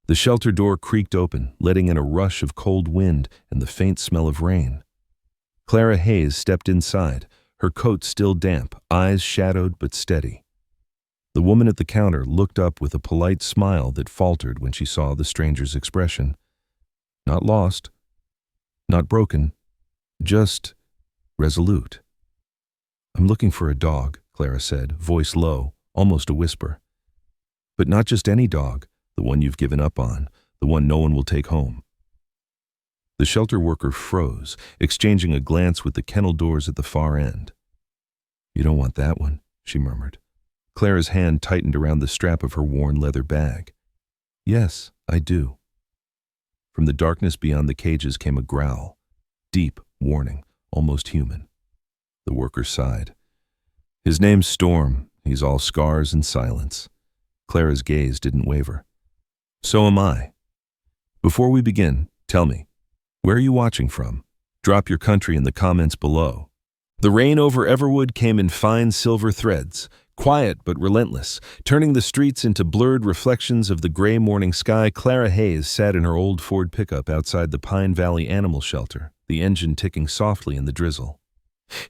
The shelter door creaked open, letting in a rush of cold wind and the faint smell of rain. Clara Hayes stepped inside, her coat still damp, eyes shadowed but steady. The woman at the counter looked up with a polite smile that faltered when she saw the stranger's expression. Not lost, not broken, just resolute. "I'm looking for a dog," Clara said, voice low, almost a whisper. "But not just any dog, the one you've given up on, the one no one will take home." The shelter worker froze, exchanging a glance with the kennel doors at the far end. "You don't want that one," she murmured. Clara's hand tightened around the strap of her worn leather bag. "Yes, I do." From the darkness beyond the cages came a growl, deep, warning, almost human. The worker sighed. "His name's Storm. He's all scars and silence." Clara's gaze didn't waver. "So am I. Before we begin, tell me, where are you watching from? Drop your country in the comments below." The rain over Everwood came in fine silver threads, quiet but relentless, turning the streets into blurred reflections of the gray morning sky. Clara Hayes sat in her old Ford pickup outside the Pine Valley Animal Shelter, the engine ticking softly in the drizzle.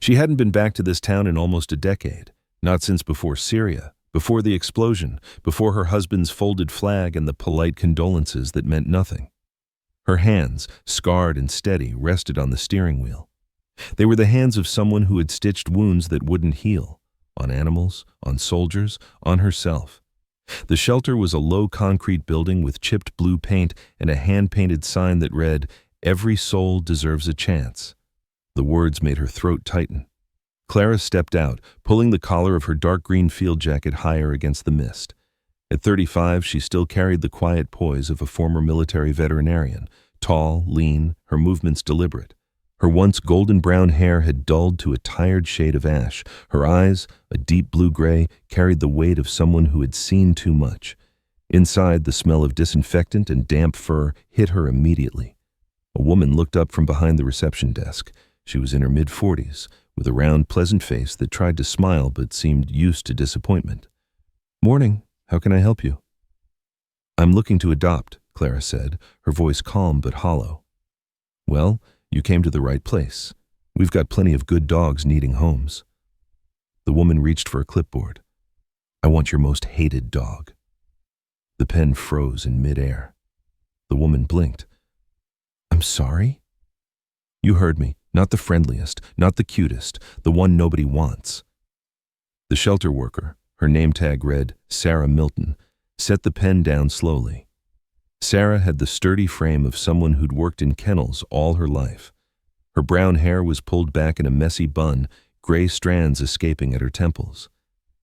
She hadn't been back to this town in almost a decade, not since before Syria, before the explosion, before her husband's folded flag and the polite condolences that meant nothing. Her hands, scarred and steady, rested on the steering wheel. They were the hands of someone who had stitched wounds that wouldn't heal, on animals, on soldiers, on herself. The shelter was a low concrete building with chipped blue paint and a hand-painted sign that read, "Every soul deserves a chance." The words made her throat tighten. Clara stepped out, pulling the collar of her dark green field jacket higher against the mist. At 35, she still carried the quiet poise of a former military veterinarian, tall, lean, her movements deliberate. Her once golden brown hair had dulled to a tired shade of ash. Her eyes, a deep blue-gray, carried the weight of someone who had seen too much. Inside, the smell of disinfectant and damp fur hit her immediately. A woman looked up from behind the reception desk. She was in her mid-40s, with a round, pleasant face that tried to smile but seemed used to disappointment. "Morning. How can I help you?" "I'm looking to adopt," Clara said, her voice calm but hollow. "Well, you came to the right place. We've got plenty of good dogs needing homes." The woman reached for a clipboard. "I want your most hated dog." The pen froze in midair. The woman blinked. "I'm sorry?" "You heard me. Not the friendliest, not the cutest, the one nobody wants." The shelter worker, her name tag read Sarah Milton, set the pen down slowly. Sarah had the sturdy frame of someone who'd worked in kennels all her life. Her brown hair was pulled back in a messy bun, gray strands escaping at her temples.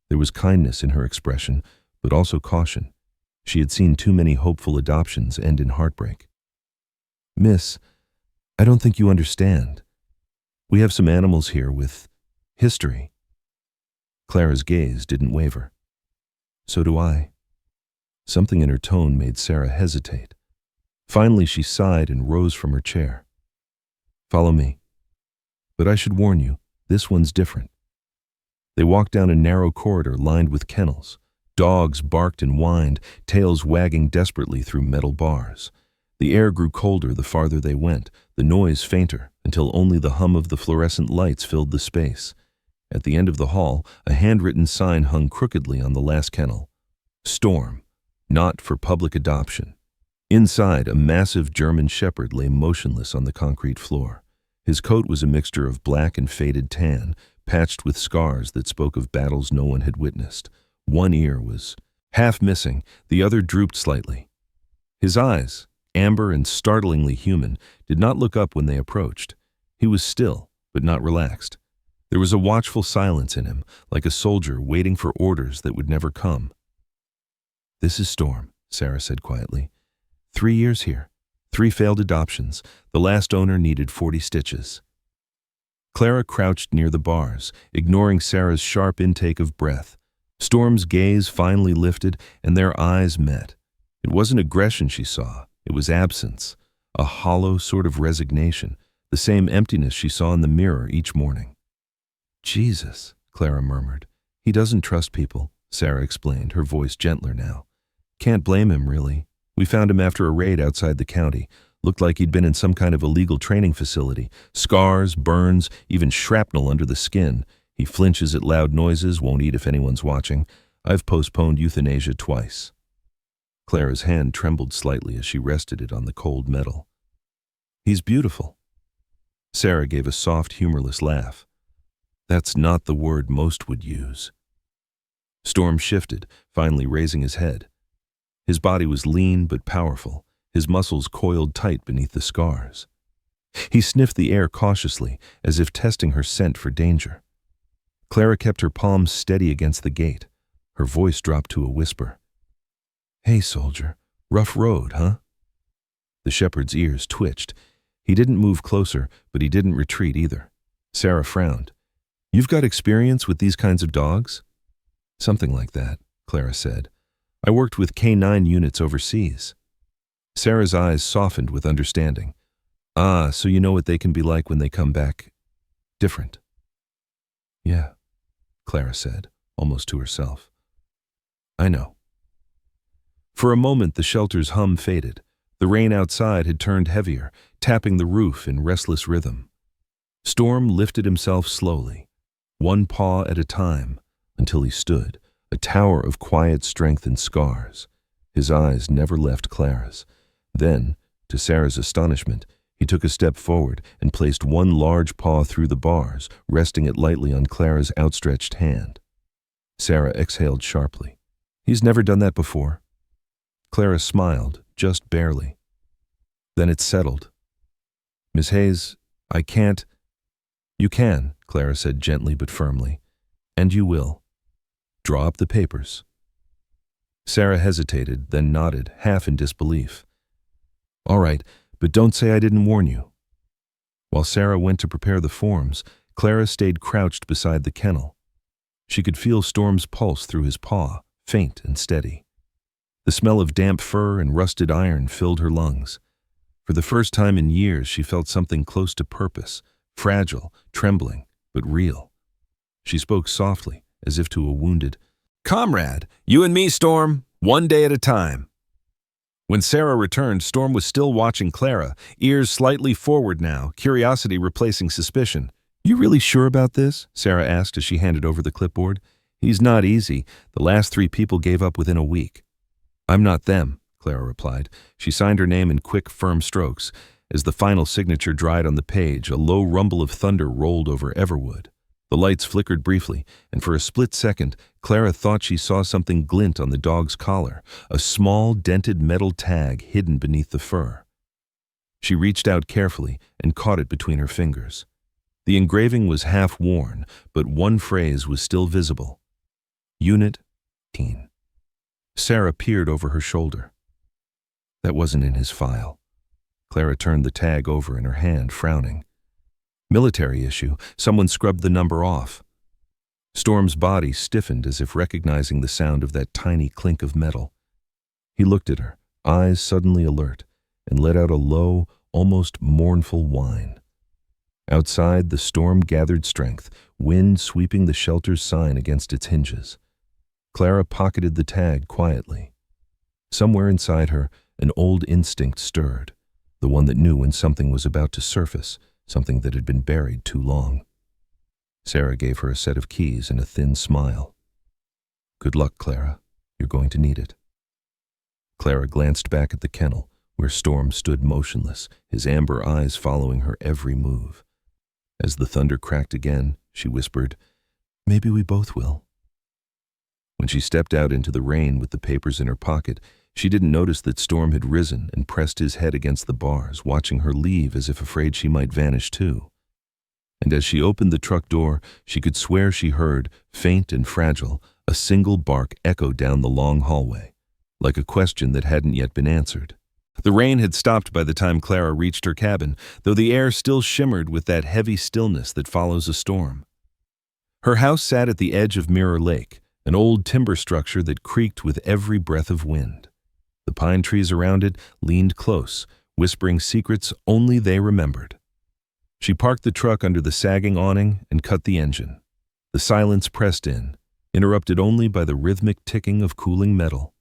There was kindness in her expression, but also caution. She had seen too many hopeful adoptions end in heartbreak. "Miss, I don't think you understand. We have some animals here with history." Clara's gaze didn't waver. "So do I." Something in her tone made Sarah hesitate. Finally, she sighed and rose from her chair. "Follow me. But I should warn you, this one's different." They walked down a narrow corridor lined with kennels. Dogs barked and whined, tails wagging desperately through metal bars. The air grew colder the farther they went, the noise fainter, until only the hum of the fluorescent lights filled the space. At the end of the hall, a handwritten sign hung crookedly on the last kennel. "Storm. Not for public adoption." Inside, a massive German shepherd lay motionless on the concrete floor. His coat was a mixture of black and faded tan, patched with scars that spoke of battles no one had witnessed. One ear was half missing, the other drooped slightly. His eyes, amber and startlingly human, did not look up when they approached. He was still, but not relaxed. There was a watchful silence in him, like a soldier waiting for orders that would never come. "This is Storm," Sarah said quietly. 3 years here, 3 failed adoptions. The last owner needed 40 stitches. Clara crouched near the bars, ignoring Sarah's sharp intake of breath. Storm's gaze finally lifted, and their eyes met. It wasn't aggression she saw, it was absence, a hollow sort of resignation, the same emptiness she saw in the mirror each morning. "Jesus," Clara murmured. "He doesn't trust people," Sarah explained, her voice gentler now. "Can't blame him, really. We found him after a raid outside the county. Looked like he'd been in some kind of illegal training facility. Scars, burns, even shrapnel under the skin. He flinches at loud noises, won't eat if anyone's watching. I've postponed euthanasia twice." Clara's hand trembled slightly as she rested it on the cold metal. "He's beautiful." Sarah gave a soft, humorless laugh. "That's not the word most would use." Storm shifted, finally raising his head. His body was lean but powerful, his muscles coiled tight beneath the scars. He sniffed the air cautiously, as if testing her scent for danger. Clara kept her palms steady against the gate. Her voice dropped to a whisper. "Hey, soldier, rough road, huh?" The shepherd's ears twitched. He didn't move closer, but he didn't retreat either. Sarah frowned. "You've got experience with these kinds of dogs?" "Something like that," Clara said. "I worked with K9 units overseas." Sarah's eyes softened with understanding. "Ah, so you know what they can be like when they come back different." "Yeah," Clara said, almost to herself. "I know." For a moment the shelter's hum faded. The rain outside had turned heavier, tapping the roof in restless rhythm. Storm lifted himself slowly, one paw at a time, until he stood, a tower of quiet strength and scars. His eyes never left Clara's. Then, to Sarah's astonishment, he took a step forward and placed one large paw through the bars, resting it lightly on Clara's outstretched hand. Sarah exhaled sharply. "He's never done that before." Clara smiled, just barely. Then it settled. "Miss Hayes, I can't—" "You can," Clara said gently but firmly. "And you will. Draw up the papers." Sarah hesitated, then nodded, half in disbelief. "All right, but don't say I didn't warn you." While Sarah went to prepare the forms, Clara stayed crouched beside the kennel. She could feel Storm's pulse through his paw, faint and steady. The smell of damp fur and rusted iron filled her lungs. For the first time in years, she felt something close to purpose, fragile, trembling, but real. She spoke softly, as if to a wounded comrade. "You and me, Storm, one day at a time." When Sarah returned, Storm was still watching Clara, ears slightly forward now, curiosity replacing suspicion. "You really sure about this?" Sarah asked as she handed over the clipboard. "He's not easy. The last 3 people gave up within a week." "I'm not them," Clara replied. She signed her name in quick, firm strokes. As the final signature dried on the page, a low rumble of thunder rolled over Everwood. The lights flickered briefly, and for a split second, Clara thought she saw something glint on the dog's collar, a small, dented metal tag hidden beneath the fur. She reached out carefully and caught it between her fingers. The engraving was half worn, but one phrase was still visible. Unit 18. Sarah peered over her shoulder. That wasn't in his file. Clara turned the tag over in her hand, frowning. Military issue. Someone scrubbed the number off. Storm's body stiffened as if recognizing the sound of that tiny clink of metal. He looked at her, eyes suddenly alert, and let out a low, almost mournful whine. Outside, the storm gathered strength, wind sweeping the shelter's sign against its hinges. Clara pocketed the tag quietly. Somewhere inside her, an old instinct stirred, the one that knew when something was about to surface, something that had been buried too long. Sarah gave her a set of keys and a thin smile. "Good luck, Clara. You're going to need it." Clara glanced back at the kennel, where Storm stood motionless, his amber eyes following her every move. As the thunder cracked again, she whispered, "Maybe we both will." When she stepped out into the rain with the papers in her pocket, she didn't notice that Storm had risen and pressed his head against the bars, watching her leave as if afraid she might vanish too. And as she opened the truck door, she could swear she heard, faint and fragile, a single bark echo down the long hallway, like a question that hadn't yet been answered. The rain had stopped by the time Clara reached her cabin, though the air still shimmered with that heavy stillness that follows a storm. Her house sat at the edge of Mirror Lake, an old timber structure that creaked with every breath of wind. The pine trees around it leaned close, whispering secrets only they remembered. She parked the truck under the sagging awning and cut the engine. The silence pressed in, interrupted only by the rhythmic ticking of cooling metal.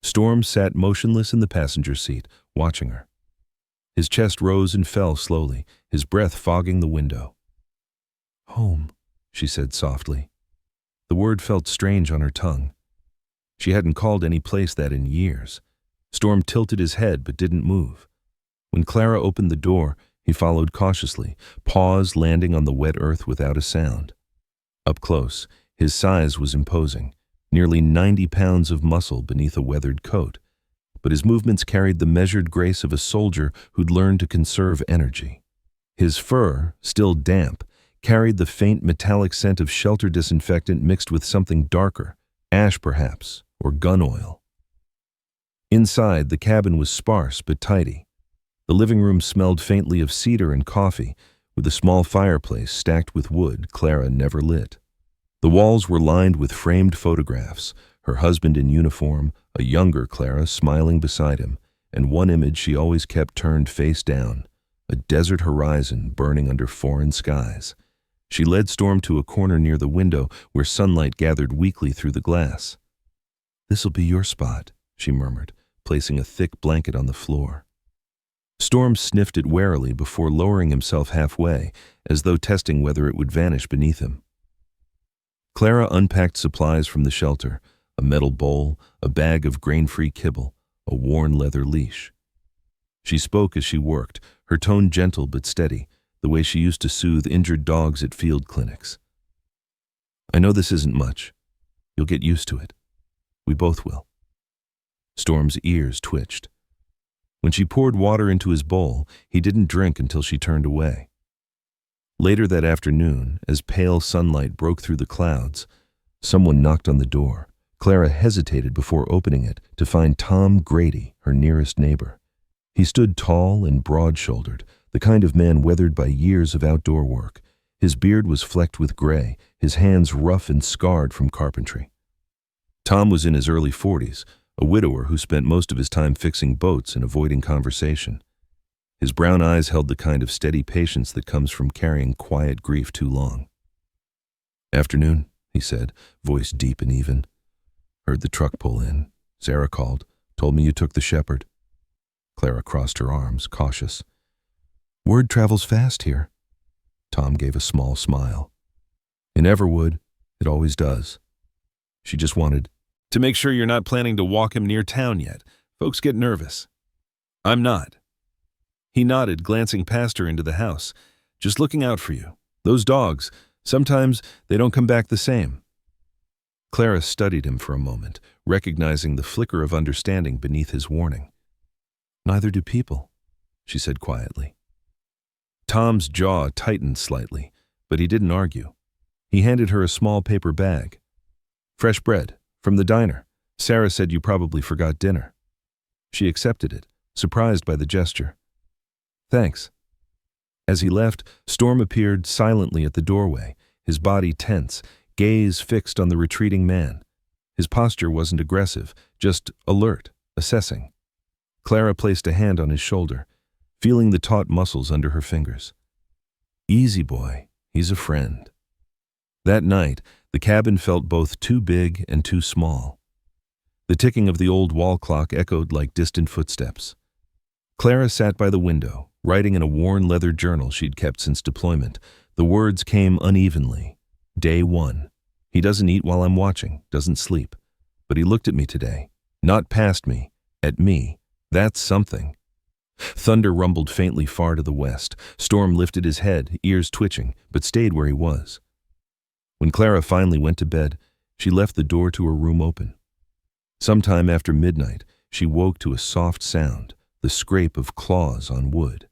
Storm sat motionless in the passenger seat, watching her. His chest rose and fell slowly, his breath fogging the window. "Home," she said softly. The word felt strange on her tongue. She hadn't called any place that in years. Storm tilted his head but didn't move. When Clara opened the door, he followed cautiously, paws landing on the wet earth without a sound. Up close, his size was imposing, nearly 90 pounds of muscle beneath a weathered coat, but his movements carried the measured grace of a soldier who'd learned to conserve energy. His fur, still damp, carried the faint metallic scent of shelter disinfectant mixed with something darker, ash perhaps, or gun oil. Inside, the cabin was sparse but tidy. The living room smelled faintly of cedar and coffee, with a small fireplace stacked with wood Clara never lit. The walls were lined with framed photographs, her husband in uniform, a younger Clara smiling beside him, and one image she always kept turned face down, a desert horizon burning under foreign skies. She led Storm to a corner near the window where sunlight gathered weakly through the glass. "This'll be your spot," she murmured, placing a thick blanket on the floor. Storm sniffed it warily before lowering himself halfway, as though testing whether it would vanish beneath him. Clara unpacked supplies from the shelter, a metal bowl, a bag of grain-free kibble, a worn leather leash. She spoke as she worked, her tone gentle but steady, the way she used to soothe injured dogs at field clinics. "I know this isn't much. You'll get used to it. We both will." Storm's ears twitched. When she poured water into his bowl, he didn't drink until she turned away. Later that afternoon, as pale sunlight broke through the clouds, someone knocked on the door. Clara hesitated before opening it to find Tom Grady, her nearest neighbor. He stood tall and broad-shouldered, the kind of man weathered by years of outdoor work. His beard was flecked with gray, his hands rough and scarred from carpentry. Tom was in his early 40s, a widower who spent most of his time fixing boats and avoiding conversation. His brown eyes held the kind of steady patience that comes from carrying quiet grief too long. "Afternoon," he said, voice deep and even. "Heard the truck pull in. Sarah called, told me you took the shepherd." Clara crossed her arms, cautious. "Word travels fast here." Tom gave a small smile. "It never would. It always does." She just wanted to make sure you're not planning to walk him near town yet. Folks get nervous. "I'm not." He nodded, glancing past her into the house. "Just looking out for you. Those dogs, sometimes they don't come back the same." Clara studied him for a moment, recognizing the flicker of understanding beneath his warning. "Neither do people," she said quietly. Tom's jaw tightened slightly, but he didn't argue. He handed her a small paper bag. "Fresh bread, from the diner. Sarah said you probably forgot dinner." She accepted it, surprised by the gesture. "Thanks." As he left, Storm appeared silently at the doorway, his body tense, gaze fixed on the retreating man. His posture wasn't aggressive, just alert, assessing. Clara placed a hand on his shoulder, feeling the taut muscles under her fingers. "Easy, boy. He's a friend." That night, the cabin felt both too big and too small. The ticking of the old wall clock echoed like distant footsteps. Clara sat by the window, writing in a worn leather journal she'd kept since deployment. The words came unevenly. Day 1. He doesn't eat while I'm watching, doesn't sleep. But he looked at me today. Not past me, at me. That's something. Thunder rumbled faintly far to the west. Storm lifted his head, ears twitching, but stayed where he was. When Clara finally went to bed, she left the door to her room open. Sometime after midnight, she woke to a soft sound, the scrape of claws on wood.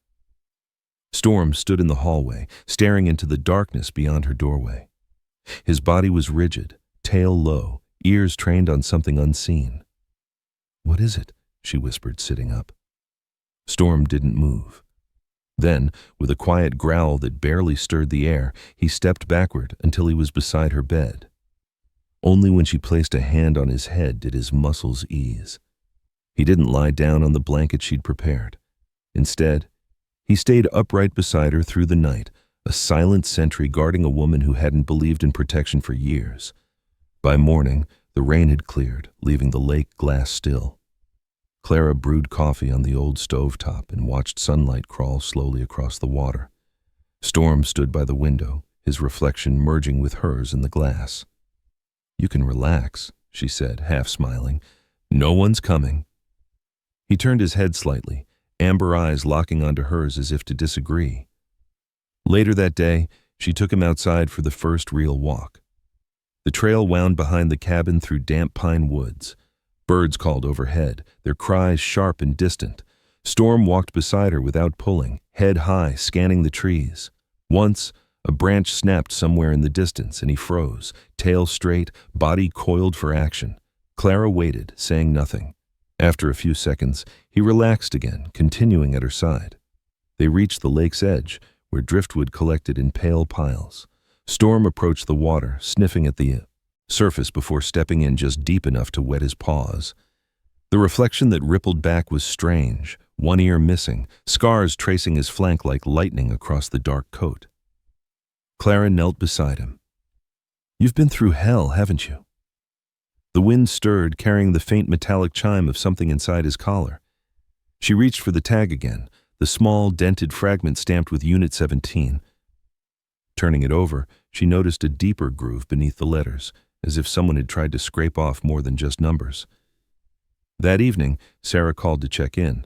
Storm stood in the hallway, staring into the darkness beyond her doorway. His body was rigid, tail low, ears trained on something unseen. "What is it?" she whispered, sitting up. Storm didn't move. Then, with a quiet growl that barely stirred the air, he stepped backward until he was beside her bed. Only when she placed a hand on his head did his muscles ease. He didn't lie down on the blanket she'd prepared. Instead, he stayed upright beside her through the night, a silent sentry guarding a woman who hadn't believed in protection for years. By morning, The rain had cleared, leaving the lake glass still. Clara brewed coffee on the old stovetop and watched sunlight crawl slowly across the water. Storm stood by the window, his reflection merging with hers in the glass. "You can relax," she said, half smiling. "No one's coming." He turned his head slightly, amber eyes locking onto hers as if to disagree. Later that day, she took him outside for the first real walk. The trail wound behind the cabin through damp pine woods. Birds called overhead, their cries sharp and distant. Storm walked beside her without pulling, head high, scanning the trees. Once, a branch snapped somewhere in the distance and he froze, tail straight, body coiled for action. Clara waited, saying nothing. After a few seconds, he relaxed again, continuing at her side. They reached the lake's edge, where driftwood collected in pale piles. Storm approached the water, sniffing at the surface before stepping in just deep enough to wet his paws. The reflection that rippled back was strange, one ear missing, scars tracing his flank like lightning across the dark coat. Clara knelt beside him. "You've been through hell, haven't you?" The wind stirred, carrying the faint metallic chime of something inside his collar. She reached for the tag again, the small, dented fragment stamped with Unit 17. Turning it over, she noticed a deeper groove beneath the letters, as if someone had tried to scrape off more than just numbers. That evening, Sarah called to check in.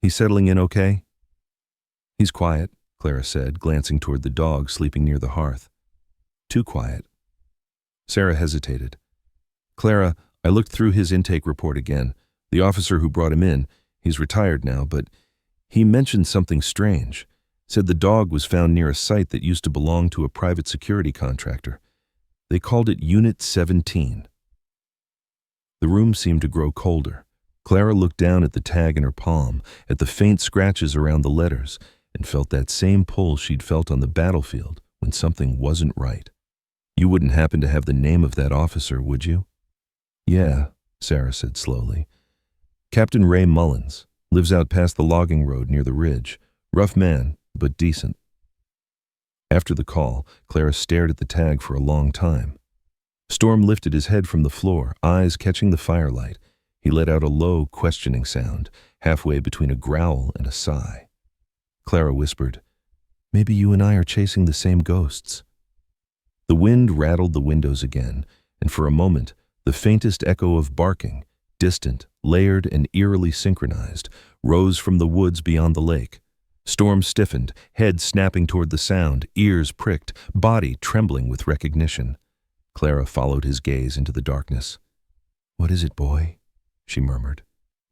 "He's settling in okay?" "He's quiet," Clara said, glancing toward the dog sleeping near the hearth. "Too quiet." Sarah hesitated. "Clara, I looked through his intake report again. The officer who brought him in, he's retired now, but he mentioned something strange. Said the dog was found near a site that used to belong to a private security contractor. They called it Unit 17. The room seemed to grow colder. Clara looked down at the tag in her palm, at the faint scratches around the letters, and felt that same pull she'd felt on the battlefield when something wasn't right. "You wouldn't happen to have the name of that officer, would you?" "Yeah," Sarah said slowly. "Captain Ray Mullins. Lives out past the logging road near the ridge. Rough man, but decent." After the call, Clara stared at the tag for a long time. Storm lifted his head from the floor, eyes catching the firelight. He let out a low, questioning sound, halfway between a growl and a sigh. Clara whispered, "Maybe you and I are chasing the same ghosts." The wind rattled the windows again, and for a moment, the faintest echo of barking, distant, layered, and eerily synchronized, rose from the woods beyond the lake. Storm stiffened, head snapping toward the sound, ears pricked, body trembling with recognition. Clara followed his gaze into the darkness. "What is it, boy?" she murmured.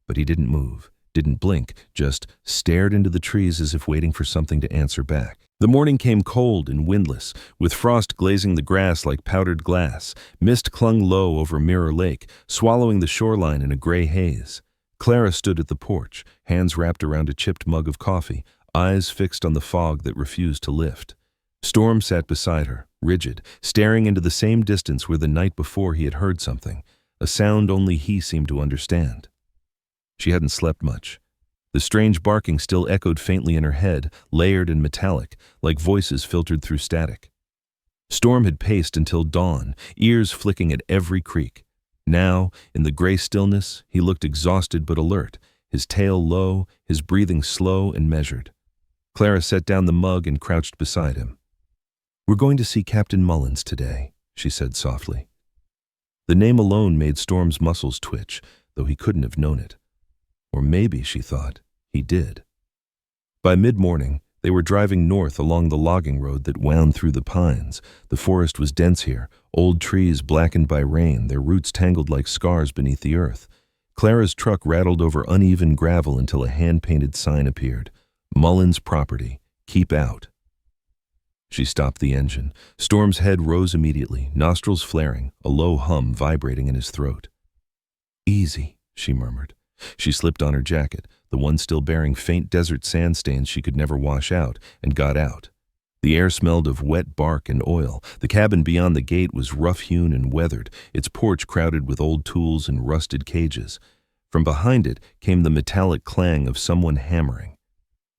But he didn't move, didn't blink, just stared into the trees as if waiting for something to answer back. The morning came cold and windless, with frost glazing the grass like powdered glass. Mist clung low over Mirror Lake, swallowing the shoreline in a gray haze. Clara stood at the porch, hands wrapped around a chipped mug of coffee, eyes fixed on the fog that refused to lift. Storm sat beside her, rigid, staring into the same distance where the night before he had heard something, a sound only he seemed to understand. She hadn't slept much. The strange barking still echoed faintly in her head, layered and metallic, like voices filtered through static. Storm had paced until dawn, ears flicking at every creak. Now, in the gray stillness, he looked exhausted but alert, his tail low, his breathing slow and measured. Clara set down the mug and crouched beside him. "We're going to see Captain Mullins today," she said softly. The name alone made Storm's muscles twitch, though he couldn't have known it. Or maybe, she thought, he did. By mid-morning, they were driving north along the logging road that wound through the pines. The forest was dense here, old trees blackened by rain, their roots tangled like scars beneath the earth. Clara's truck rattled over uneven gravel until a hand-painted sign appeared. "Mullins Property. Keep out." She stopped the engine. Storm's head rose immediately, nostrils flaring, a low hum vibrating in his throat. "Easy," she murmured. She slipped on her jacket, the one still bearing faint desert sand stains she could never wash out, and got out. The air smelled of wet bark and oil. The cabin beyond the gate was rough-hewn and weathered, its porch crowded with old tools and rusted cages. From behind it came the metallic clang of someone hammering.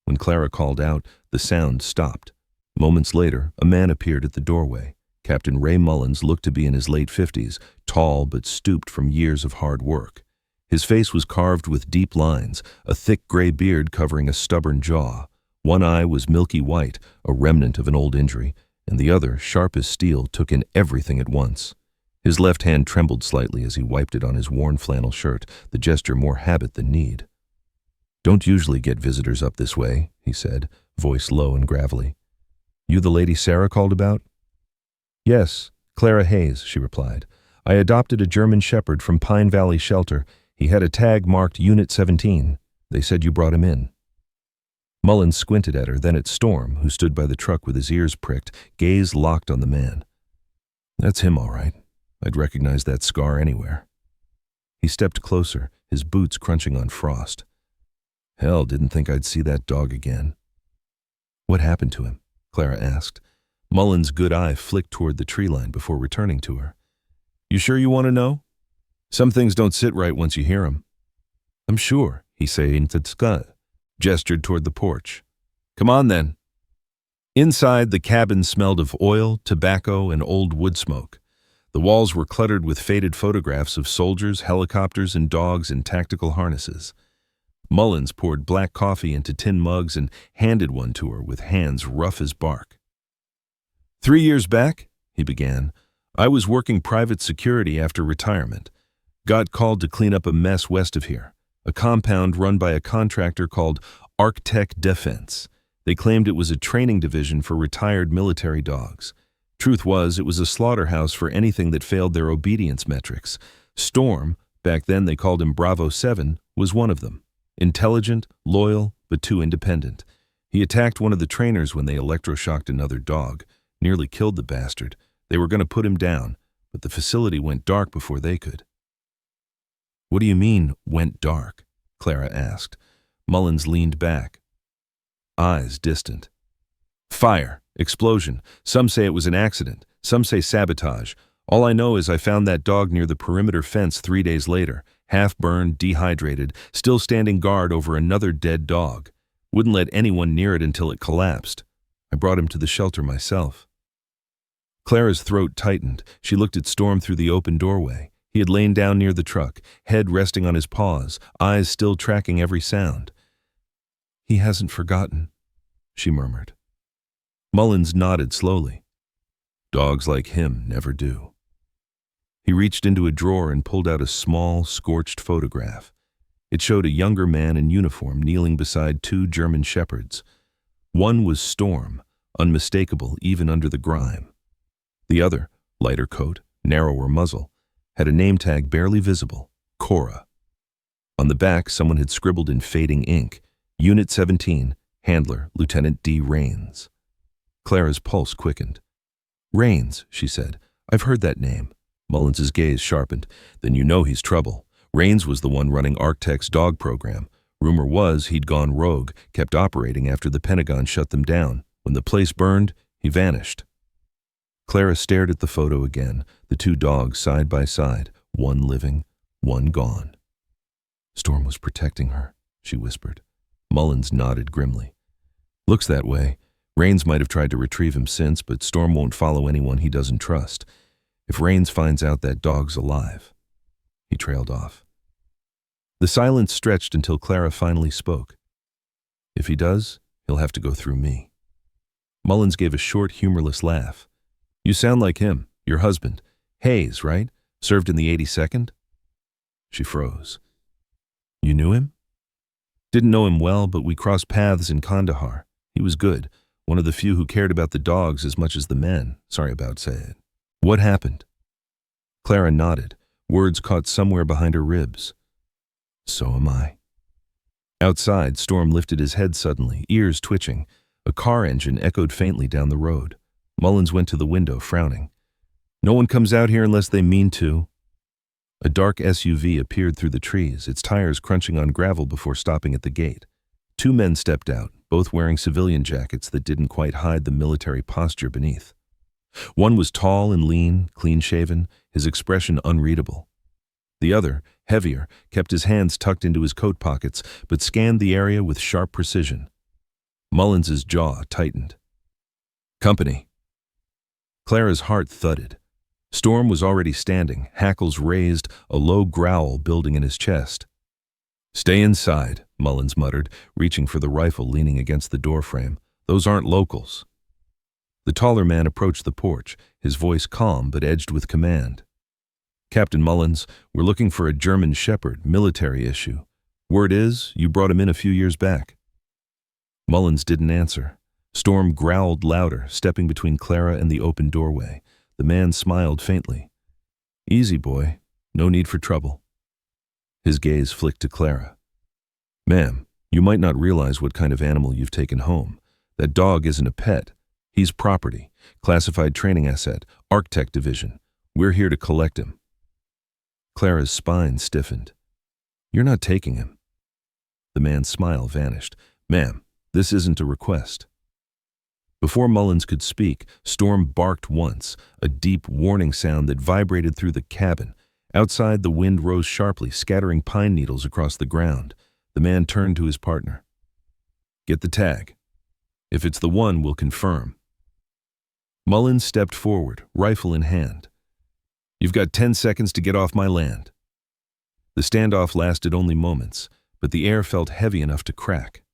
When Clara called out, the sound stopped. Moments later, a man appeared at the doorway. Captain Ray Mullins looked to be in his late 50s, tall but stooped from years of hard work. His face was carved with deep lines, a thick gray beard covering a stubborn jaw. One eye was milky white, a remnant of an old injury, and the other, sharp as steel, took in everything at once. His left hand trembled slightly as he wiped it on his worn flannel shirt, the gesture more habit than need. "Don't usually get visitors up this way," he said, voice low and gravelly. "You the lady Sarah called about?" "Yes, Clara Hayes," she replied. "I adopted a German Shepherd from Pine Valley Shelter. He had a tag marked Unit 17. They said you brought him in." Mullins squinted at her, then at Storm, who stood by the truck with his ears pricked, gaze locked on the man. "That's him, all right. I'd recognize that scar anywhere." He stepped closer, his boots crunching on frost. "Hell, didn't think I'd see that dog again." "What happened to him?" Clara asked. Mullins' good eye flicked toward the tree line before returning to her. "You sure you want to know? Some things don't sit right once you hear 'em." "I'm sure," he gestured toward the porch. "Come on, then." Inside, the cabin smelled of oil, tobacco, and old wood smoke. The walls were cluttered with faded photographs of soldiers, helicopters, and dogs in tactical harnesses. Mullins poured black coffee into tin mugs and handed one to her with hands rough as bark. 3 years back," he began, "I was working private security after retirement. Got called to clean up a mess west of here, a compound run by a contractor called Arctech Defense. They claimed it was a training division for retired military dogs. Truth was, it was a slaughterhouse for anything that failed their obedience metrics. Storm, back then they called him Bravo 7, was one of them. Intelligent, loyal, but too independent. He attacked one of the trainers when they electroshocked another dog, nearly killed the bastard. They were going to put him down, but the facility went dark before they could." "What do you mean, went dark?" Clara asked. Mullins leaned back, eyes distant. "Fire. Explosion. Some say it was an accident. Some say sabotage. All I know is I found that dog near the perimeter fence 3 days later, half-burned, dehydrated, still standing guard over another dead dog. Wouldn't let anyone near it until it collapsed. I brought him to the shelter myself." Clara's throat tightened. She looked at Storm through the open doorway. He had lain down near the truck, head resting on his paws, eyes still tracking every sound. "He hasn't forgotten," she murmured. Mullins nodded slowly. "Dogs like him never do." He reached into a drawer and pulled out a small, scorched photograph. It showed a younger man in uniform kneeling beside 2 German Shepherds. One was Storm, unmistakable even under the grime. The other, lighter coat, narrower muzzle, had a name tag barely visible, Cora. On the back, someone had scribbled in fading ink, Unit 17, Handler, Lieutenant D. Rains. Clara's pulse quickened. "Rains," she said. "I've heard that name." Mullins's gaze sharpened. "Then you know he's trouble. Rains was the one running Arctech's dog program. Rumor was he'd gone rogue, kept operating after the Pentagon shut them down. When the place burned, he vanished." Clara stared at the photo again, the 2 dogs side by side, one living, one gone. "Storm was protecting her," she whispered. Mullins nodded grimly. "Looks that way. Rains might have tried to retrieve him since, but Storm won't follow anyone he doesn't trust. If Rains finds out that dog's alive..." He trailed off. The silence stretched until Clara finally spoke. "If he does, he'll have to go through me." Mullins gave a short, humorless laugh. "You sound like him, your husband. Hayes, right? Served in the 82nd? She froze. "You knew him?" "Didn't know him well, but we crossed paths in Kandahar. He was good. One of the few who cared about the dogs as much as the men. Sorry about saying it." "What happened?" Clara nodded. Words caught somewhere behind her ribs. "So am I." Outside, Storm lifted his head suddenly, ears twitching. A car engine echoed faintly down the road. Mullins went to the window, frowning. "No one comes out here unless they mean to." A dark SUV appeared through the trees, its tires crunching on gravel before stopping at the gate. 2 men stepped out, both wearing civilian jackets that didn't quite hide the military posture beneath. One was tall and lean, clean-shaven, his expression unreadable. The other, heavier, kept his hands tucked into his coat pockets, but scanned the area with sharp precision. Mullins's jaw tightened. "Company." Clara's heart thudded. Storm was already standing, hackles raised, a low growl building in his chest. "Stay inside," Mullins muttered, reaching for the rifle leaning against the doorframe. "Those aren't locals." The taller man approached the porch, his voice calm but edged with command. "Captain Mullins, we're looking for a German Shepherd, military issue. Word is, you brought him in a few years back." Mullins didn't answer. Storm growled louder, stepping between Clara and the open doorway. The man smiled faintly. "Easy, boy. No need for trouble." His gaze flicked to Clara. "Ma'am, you might not realize what kind of animal you've taken home. That dog isn't a pet. He's property, classified training asset, Arctech Division. We're here to collect him." Clara's spine stiffened. "You're not taking him." The man's smile vanished. "Ma'am, this isn't a request." Before Mullins could speak, Storm barked once, a deep warning sound that vibrated through the cabin. Outside, the wind rose sharply, scattering pine needles across the ground. The man turned to his partner. "Get the tag. If it's the one, we'll confirm." Mullins stepped forward, rifle in hand. "You've got 10 seconds to get off my land." The standoff lasted only moments, but the air felt heavy enough to crack.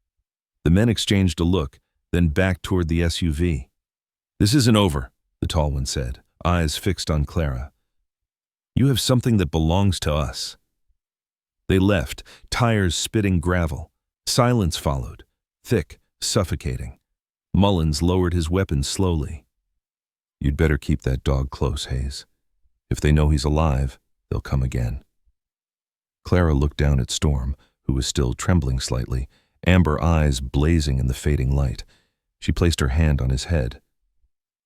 The men exchanged a look, then backed toward the SUV. "This isn't over," the tall one said, eyes fixed on Clara. "You have something that belongs to us." They left, tires spitting gravel. Silence followed, thick, suffocating. Mullins lowered his weapon slowly. "You'd better keep that dog close, Hayes. If they know he's alive, they'll come again." Clara looked down at Storm, who was still trembling slightly, amber eyes blazing in the fading light. She placed her hand on his head.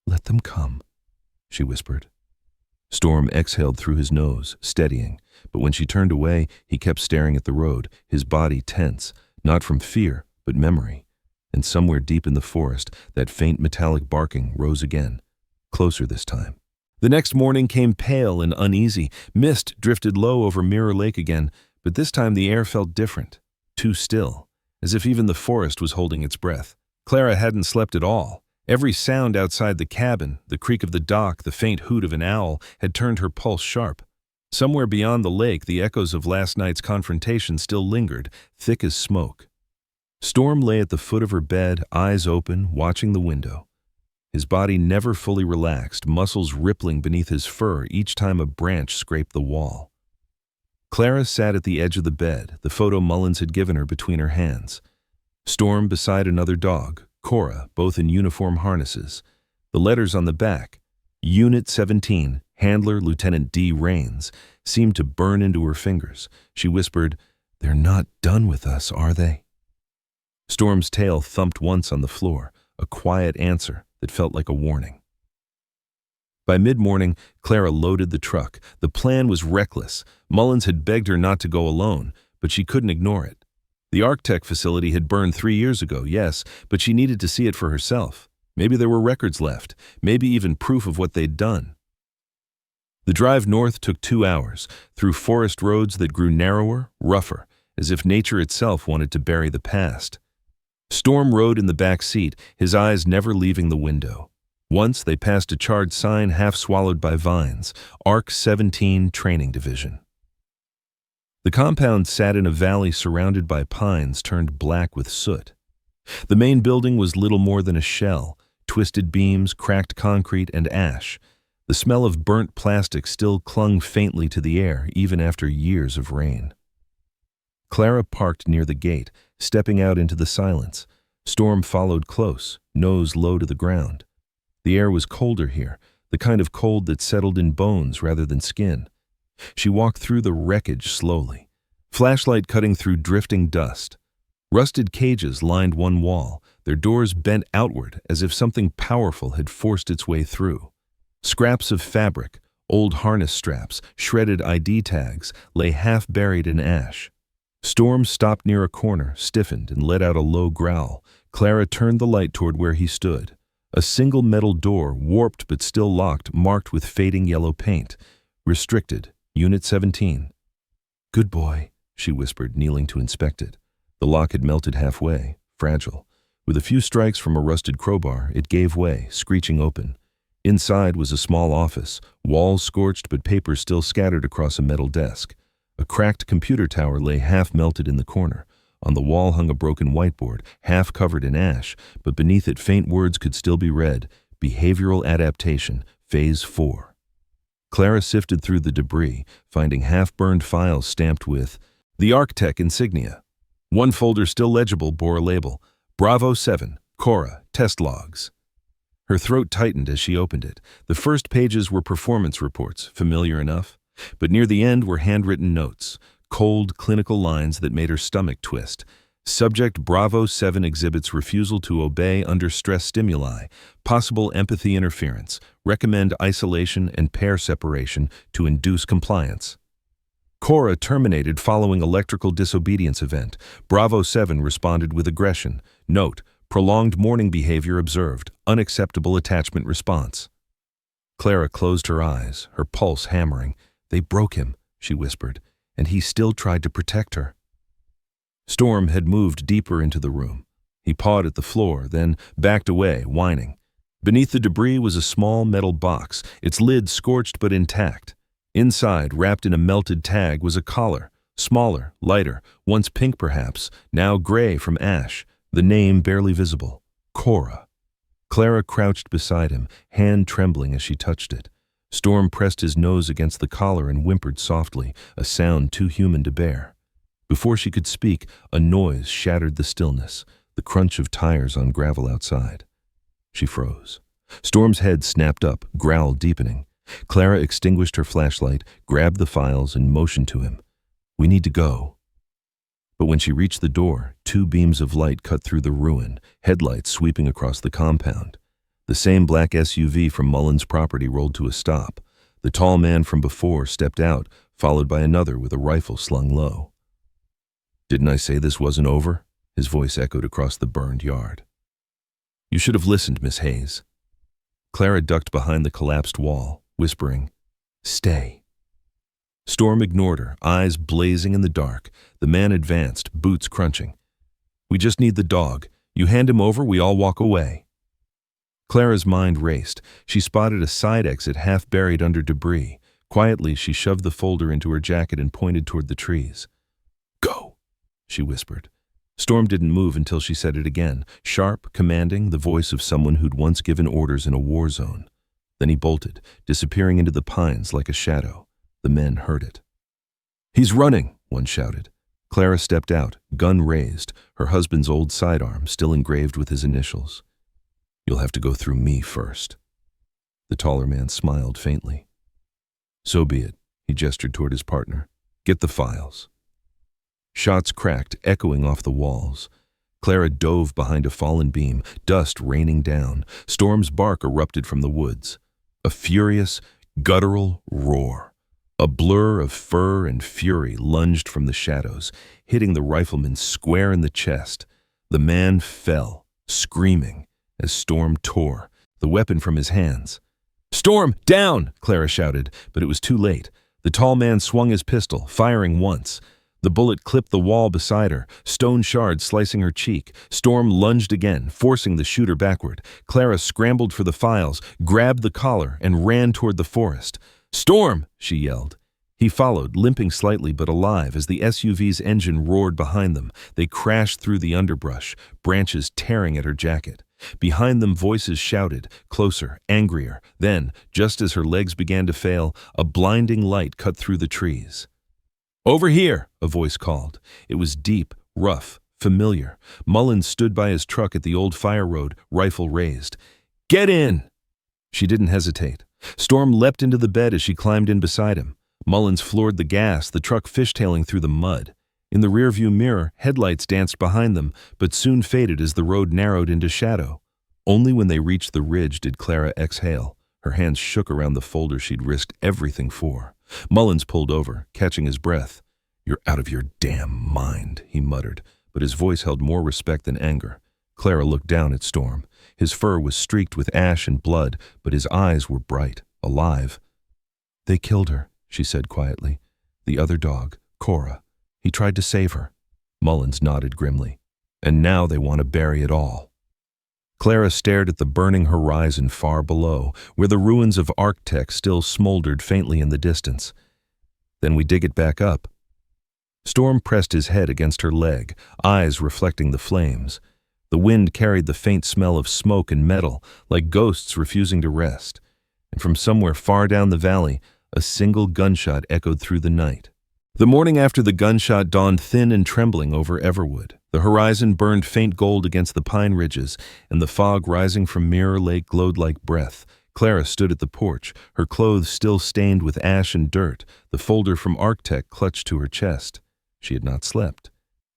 "Let them come," she whispered. Storm exhaled through his nose, steadying, but when she turned away, he kept staring at the road, his body tense, not from fear, but memory. And somewhere deep in the forest, that faint metallic barking rose again, closer this time. The next morning came pale and uneasy. Mist drifted low over Mirror Lake again, but this time the air felt different, too still, as if even the forest was holding its breath. Clara hadn't slept at all. Every sound outside the cabin, the creak of the dock, the faint hoot of an owl, had turned her pulse sharp. Somewhere beyond the lake, the echoes of last night's confrontation still lingered, thick as smoke. Storm lay at the foot of her bed, eyes open, watching the window. His body never fully relaxed, muscles rippling beneath his fur each time a branch scraped the wall. Clara sat at the edge of the bed, the photo Mullins had given her between her hands. Storm beside another dog, Cora, both in uniform harnesses. The letters on the back, Unit 17, Handler Lieutenant D. Rains, seemed to burn into her fingers. She whispered, "They're not done with us, are they?" Storm's tail thumped once on the floor, a quiet answer that felt like a warning. By mid-morning, Clara loaded the truck. The plan was reckless. Mullins had begged her not to go alone, but she couldn't ignore it. The Arctech facility had burned 3 years ago, yes, but she needed to see it for herself. Maybe there were records left, maybe even proof of what they'd done. The drive north took 2 hours, through forest roads that grew narrower, rougher, as if nature itself wanted to bury the past. Storm rode in the back seat, his eyes never leaving the window. Once they passed a charred sign half swallowed by vines, Arc 17 Training Division. The compound sat in a valley surrounded by pines turned black with soot. The main building was little more than a shell, twisted beams, cracked concrete, and ash. The smell of burnt plastic still clung faintly to the air even after years of rain. Clara parked near the gate, stepping out into the silence. Storm followed close, nose low to the ground. The air was colder here, the kind of cold that settled in bones rather than skin. She walked through the wreckage slowly, flashlight cutting through drifting dust. Rusted cages lined one wall, their doors bent outward as if something powerful had forced its way through. Scraps of fabric, old harness straps, shredded ID tags lay half buried in ash. Storm stopped near a corner, stiffened, and let out a low growl. Clara turned the light toward where he stood. A single metal door, warped but still locked, marked with fading yellow paint. Restricted, Unit 17. "Good boy," she whispered, kneeling to inspect it. The lock had melted halfway, fragile. With a few strikes from a rusted crowbar, it gave way, screeching open. Inside was a small office, walls scorched but papers still scattered across a metal desk. A cracked computer tower lay half-melted in the corner. On the wall hung a broken whiteboard, half covered in ash, but beneath it faint words could still be read: Behavioral Adaptation, Phase 4. Clara sifted through the debris, finding half-burned files stamped with the Arctech insignia. One folder still legible bore a label: Bravo 7, Cora, Test Logs. Her throat tightened as she opened it. The first pages were performance reports, familiar enough. But near the end were handwritten notes, cold, clinical lines that made her stomach twist. Subject Bravo 7 exhibits refusal to obey under stress stimuli, possible empathy interference, recommend isolation and pair separation to induce compliance. Cora terminated following electrical disobedience event. Bravo 7 responded with aggression. Note: prolonged mourning behavior observed, unacceptable attachment response. Clara closed her eyes, her pulse hammering. They broke him, she whispered, and he still tried to protect her. Storm had moved deeper into the room. He pawed at the floor, then backed away, whining. Beneath the debris was a small metal box, its lid scorched but intact. Inside, wrapped in a melted tag, was a collar, smaller, lighter, once pink perhaps, now gray from ash, the name barely visible: Cora. Clara crouched beside him, hand trembling as she touched it. Storm pressed his nose against the collar and whimpered softly, a sound too human to bear. Before she could speak, a noise shattered the stillness, the crunch of tires on gravel outside. She froze. Storm's head snapped up, growl deepening. Clara extinguished her flashlight, grabbed the files, and motioned to him. "We need to go." But when she reached the door, two beams of light cut through the ruin, headlights sweeping across the compound. The same black SUV from Mullen's property rolled to a stop. The tall man from before stepped out, followed by another with a rifle slung low. "Didn't I say this wasn't over?" His voice echoed across the burned yard. "You should have listened, Miss Hayes." Clara ducked behind the collapsed wall, whispering, "Stay." Storm ignored her, eyes blazing in the dark. The man advanced, boots crunching. "We just need the dog. You hand him over, we all walk away." Clara's mind raced. She spotted a side exit half buried under debris. Quietly, she shoved the folder into her jacket and pointed toward the trees. "Go," she whispered. Storm didn't move until she said it again, sharp, commanding, the voice of someone who'd once given orders in a war zone. Then he bolted, disappearing into the pines like a shadow. The men heard it. "He's running," one shouted. Clara stepped out, gun raised, her husband's old sidearm still engraved with his initials. "You'll have to go through me first." The taller man smiled faintly. "So be it," he gestured toward his partner. "Get the files." Shots cracked, echoing off the walls. Clara dove behind a fallen beam, dust raining down. Storm's bark erupted from the woods. A furious, guttural roar. A blur of fur and fury lunged from the shadows, hitting the rifleman square in the chest. The man fell, screaming, as Storm tore, the weapon from his hands. "Storm, down!" Clara shouted, but it was too late. The tall man swung his pistol, firing once. The bullet clipped the wall beside her, stone shards slicing her cheek. Storm lunged again, forcing the shooter backward. Clara scrambled for the files, grabbed the collar, and ran toward the forest. "Storm!" she yelled. He followed, limping slightly but alive, as the SUV's engine roared behind them. They crashed through the underbrush, branches tearing at her jacket. Behind them, voices shouted, closer, angrier. Then, just as her legs began to fail, a blinding light cut through the trees. "Over here!" a voice called. It was deep, rough, familiar. Mullen stood by his truck at the old fire road, rifle raised. "Get in!" She didn't hesitate. Storm leapt into the bed as she climbed in beside him. Mullins floored the gas, the truck fishtailing through the mud. In the rearview mirror, headlights danced behind them, but soon faded as the road narrowed into shadow. Only when they reached the ridge did Clara exhale. Her hands shook around the folder she'd risked everything for. Mullins pulled over, catching his breath. "You're out of your damn mind," he muttered, but his voice held more respect than anger. Clara looked down at Storm. His fur was streaked with ash and blood, but his eyes were bright, alive. "They killed her," she said quietly. "The other dog, Cora. He tried to save her." Mullins nodded grimly. "And now they want to bury it all." Clara stared at the burning horizon far below, where the ruins of Arctech still smoldered faintly in the distance. Then we dig it back up. Storm pressed his head against her leg, eyes reflecting the flames. The wind carried the faint smell of smoke and metal, like ghosts refusing to rest. And from somewhere far down the valley, a single gunshot echoed through the night. The morning after the gunshot dawned thin and trembling over Everwood. The horizon burned faint gold against the pine ridges, and the fog rising from Mirror Lake glowed like breath. Clara stood at the porch, her clothes still stained with ash and dirt, the folder from Arctech clutched to her chest. She had not slept.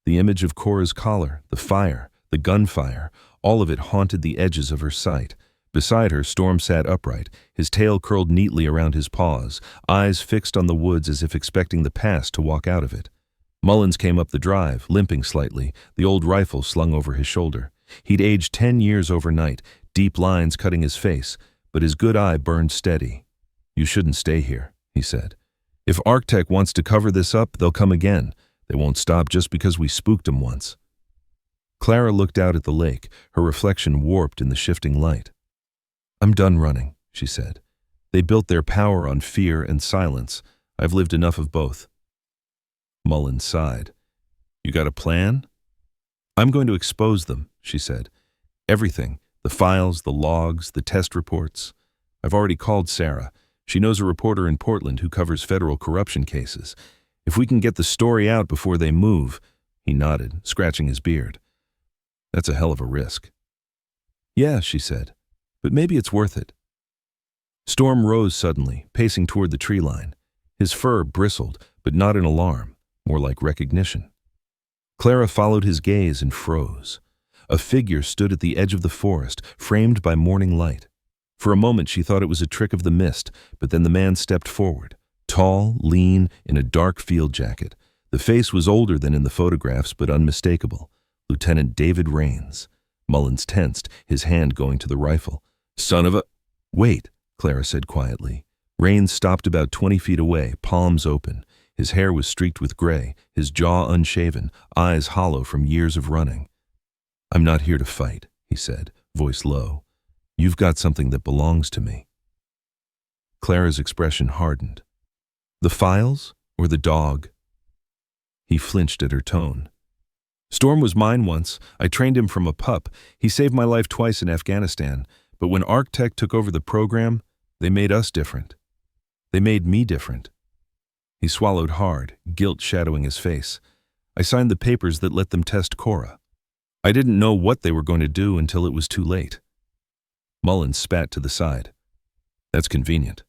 The image of Cora's collar, the fire, the gunfire, all of it haunted the edges of her sight. Beside her, Storm sat upright, his tail curled neatly around his paws, eyes fixed on the woods as if expecting the past to walk out of it. Mullins came up the drive, limping slightly, the old rifle slung over his shoulder. He'd aged 10 years overnight, deep lines cutting his face, but his good eye burned steady. "You shouldn't stay here," he said. "If Arctech wants to cover this up, they'll come again. They won't stop just because we spooked them once." Clara looked out at the lake, her reflection warped in the shifting light. "I'm done running," she said. "They built their power on fear and silence. I've lived enough of both." Mullins sighed. "You got a plan?" "I'm going to expose them," she said. "Everything, the files, the logs, the test reports. I've already called Sarah. She knows a reporter in Portland who covers federal corruption cases. If we can get the story out before they move—" He nodded, scratching his beard. "That's a hell of a risk." "Yeah," she said. "But maybe it's worth it." Storm rose suddenly, pacing toward the tree line. His fur bristled, but not in alarm, more like recognition. Clara followed his gaze and froze. A figure stood at the edge of the forest, framed by morning light. For a moment she thought it was a trick of the mist, but then the man stepped forward, tall, lean, in a dark field jacket. The face was older than in the photographs, but unmistakable. Lieutenant David Rains. Mullins tensed, his hand going to the rifle. "Son of a—" "Wait," Clara said quietly. Rains stopped about 20 feet away, palms open. His hair was streaked with gray, his jaw unshaven, eyes hollow from years of running. "I'm not here to fight," he said, voice low. "You've got something that belongs to me." Clara's expression hardened. "The files or the dog?" He flinched at her tone. "Storm was mine once. I trained him from a pup. He saved my life twice in Afghanistan. But when Arctech took over the program, they made us different. They made me different." He swallowed hard, guilt shadowing his face. "I signed the papers that let them test Cora. I didn't know what they were going to do until it was too late." Mullins spat to the side. "That's convenient."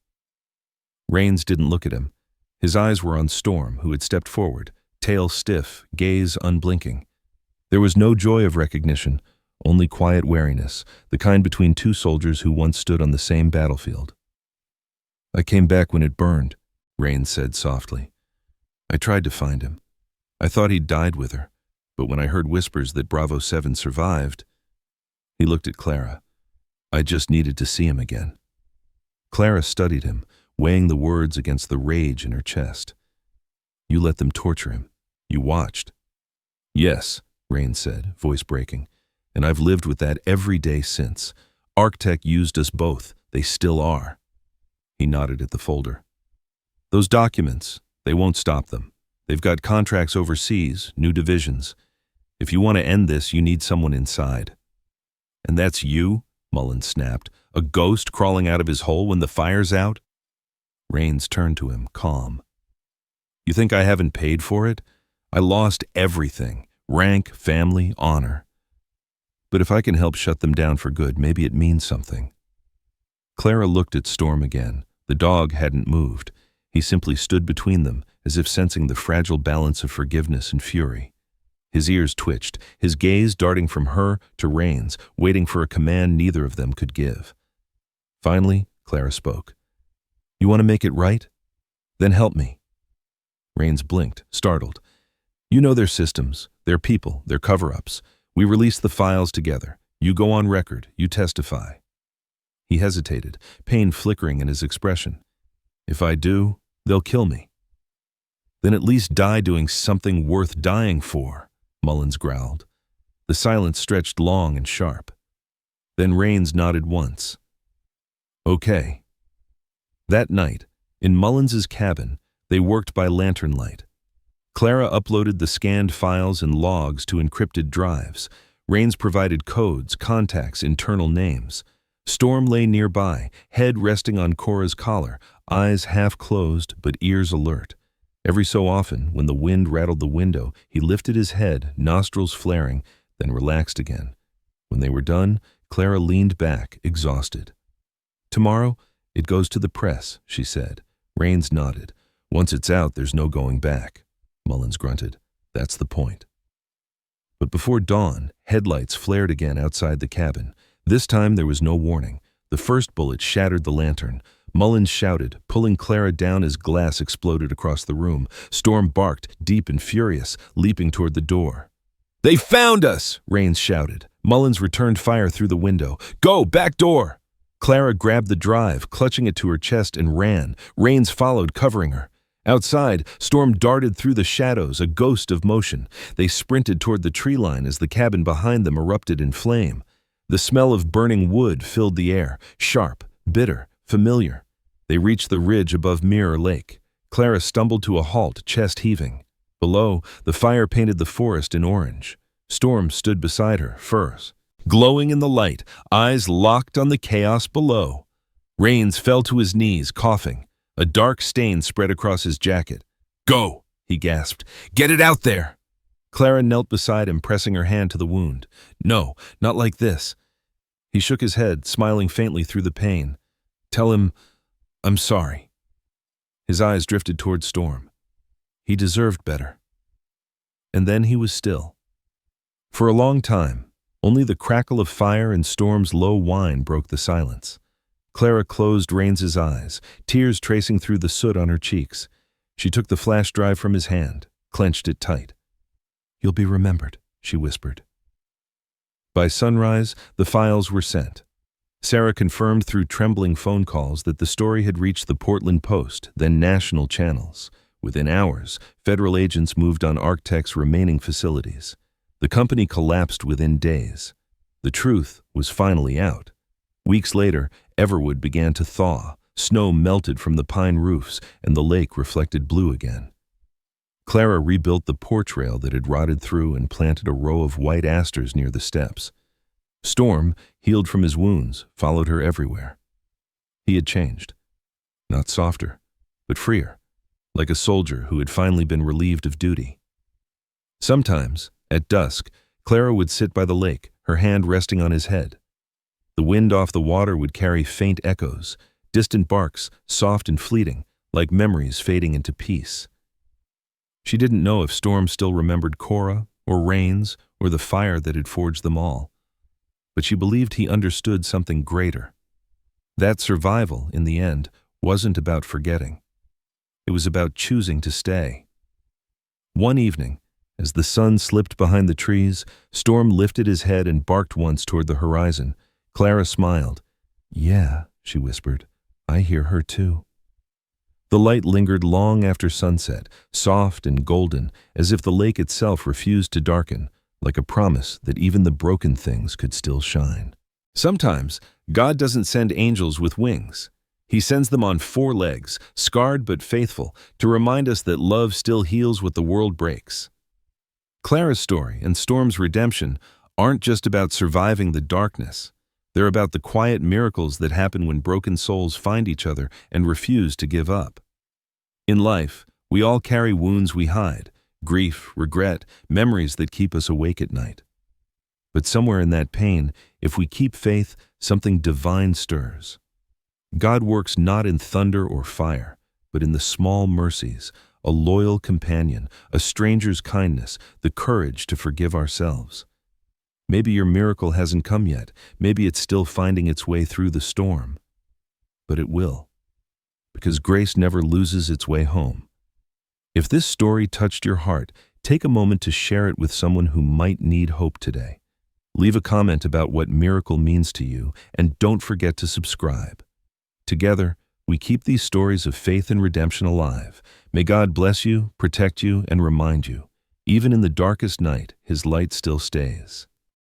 Rains didn't look at him. His eyes were on Storm, who had stepped forward, tail stiff, gaze unblinking. There was no joy of recognition, only quiet wariness, the kind between two soldiers who once stood on the same battlefield. "I came back when it burned," Rains said softly. "I tried to find him. I thought he'd died with her, but when I heard whispers that Bravo 7 survived—" He looked at Clara. "I just needed to see him again." Clara studied him, weighing the words against the rage in her chest. "You let them torture him. You watched." "Yes," Rains said, voice breaking. "And I've lived with that every day since. Arctech used us both. They still are." He nodded at the folder. "Those documents, they won't stop them. They've got contracts overseas, new divisions. If you want to end this, you need someone inside." "And that's you?" Mullins snapped. "A ghost crawling out of his hole when the fire's out?" Rains turned to him, calm. "You think I haven't paid for it? I lost everything. Rank, family, honor. But if I can help shut them down for good, maybe it means something." Clara looked at Storm again. The dog hadn't moved. He simply stood between them, as if sensing the fragile balance of forgiveness and fury. His ears twitched, his gaze darting from her to Rains, waiting for a command neither of them could give. Finally, Clara spoke. "You want to make it right? Then help me." Rains blinked, startled. "You know their systems, their people, their cover-ups. We release the files together. You go on record, you testify." He hesitated, pain flickering in his expression. "If I do, they'll kill me." "Then at least die doing something worth dying for," Mullins growled. The silence stretched long and sharp. Then Rains nodded once. Okay. That night, in Mullins's cabin, they worked by lantern light. Clara uploaded the scanned files and logs to encrypted drives. Rains provided codes, contacts, internal names. Storm lay nearby, head resting on Cora's collar, eyes half closed but ears alert. Every so often, when the wind rattled the window, he lifted his head, nostrils flaring, then relaxed again. When they were done, Clara leaned back, exhausted. Tomorrow, it goes to the press, she said. Rains nodded. Once it's out, there's no going back. Mullins grunted. That's the point. But before dawn, headlights flared again outside the cabin. This time there was no warning. The first bullet shattered the lantern. Mullins shouted, pulling Clara down as glass exploded across the room. Storm barked, deep and furious, leaping toward the door. They found us! Rains shouted. Mullins returned fire through the window. Go, back door! Clara grabbed the drive, clutching it to her chest, and ran. Rains followed, covering her. Outside, Storm darted through the shadows, a ghost of motion. They sprinted toward the tree line as the cabin behind them erupted in flame. The smell of burning wood filled the air, sharp, bitter, familiar. They reached the ridge above Mirror Lake. Clara stumbled to a halt, chest heaving. Below, the fire painted the forest in orange. Storm stood beside her, furs glowing in the light, eyes locked on the chaos below. Rains fell to his knees, coughing. A dark stain spread across his jacket. Go, he gasped. Get it out there! Clara knelt beside him, pressing her hand to the wound. No, not like this. He shook his head, smiling faintly through the pain. Tell him, I'm sorry. His eyes drifted toward Storm. He deserved better. And then he was still. For a long time, only the crackle of fire and Storm's low whine broke the silence. Clara closed Rains's eyes, tears tracing through the soot on her cheeks. She took the flash drive from his hand, clenched it tight. You'll be remembered, she whispered. By sunrise, the files were sent. Sarah confirmed through trembling phone calls that the story had reached the Portland Post, then national channels. Within hours, federal agents moved on Arctech's remaining facilities. The company collapsed within days. The truth was finally out. Weeks later, Everwood began to thaw. Snow melted from the pine roofs, and the lake reflected blue again. Clara rebuilt the porch rail that had rotted through and planted a row of white asters near the steps. Storm, healed from his wounds, followed her everywhere. He had changed. Not softer, but freer, like a soldier who had finally been relieved of duty. Sometimes, at dusk, Clara would sit by the lake, her hand resting on his head. The wind off the water would carry faint echoes, distant barks, soft and fleeting, like memories fading into peace. She didn't know if Storm still remembered Cora, or Rains, or the fire that had forged them all. But she believed he understood something greater. That survival, in the end, wasn't about forgetting. It was about choosing to stay. One evening, as the sun slipped behind the trees, Storm lifted his head and barked once toward the horizon. Clara smiled. Yeah, she whispered, I hear her too. The light lingered long after sunset, soft and golden, as if the lake itself refused to darken, like a promise that even the broken things could still shine. Sometimes, God doesn't send angels with wings. He sends them on 4 legs, scarred but faithful, to remind us that love still heals what the world breaks. Clara's story and Storm's redemption aren't just about surviving the darkness. They're about the quiet miracles that happen when broken souls find each other and refuse to give up. In life, we all carry wounds we hide, grief, regret, memories that keep us awake at night. But somewhere in that pain, if we keep faith, something divine stirs. God works not in thunder or fire, but in the small mercies, a loyal companion, a stranger's kindness, the courage to forgive ourselves. Maybe your miracle hasn't come yet. Maybe it's still finding its way through the storm. But it will, because grace never loses its way home. If this story touched your heart, take a moment to share it with someone who might need hope today. Leave a comment about what miracle means to you, and don't forget to subscribe. Together, we keep these stories of faith and redemption alive. May God bless you, protect you, and remind you, even in the darkest night, His light still stays.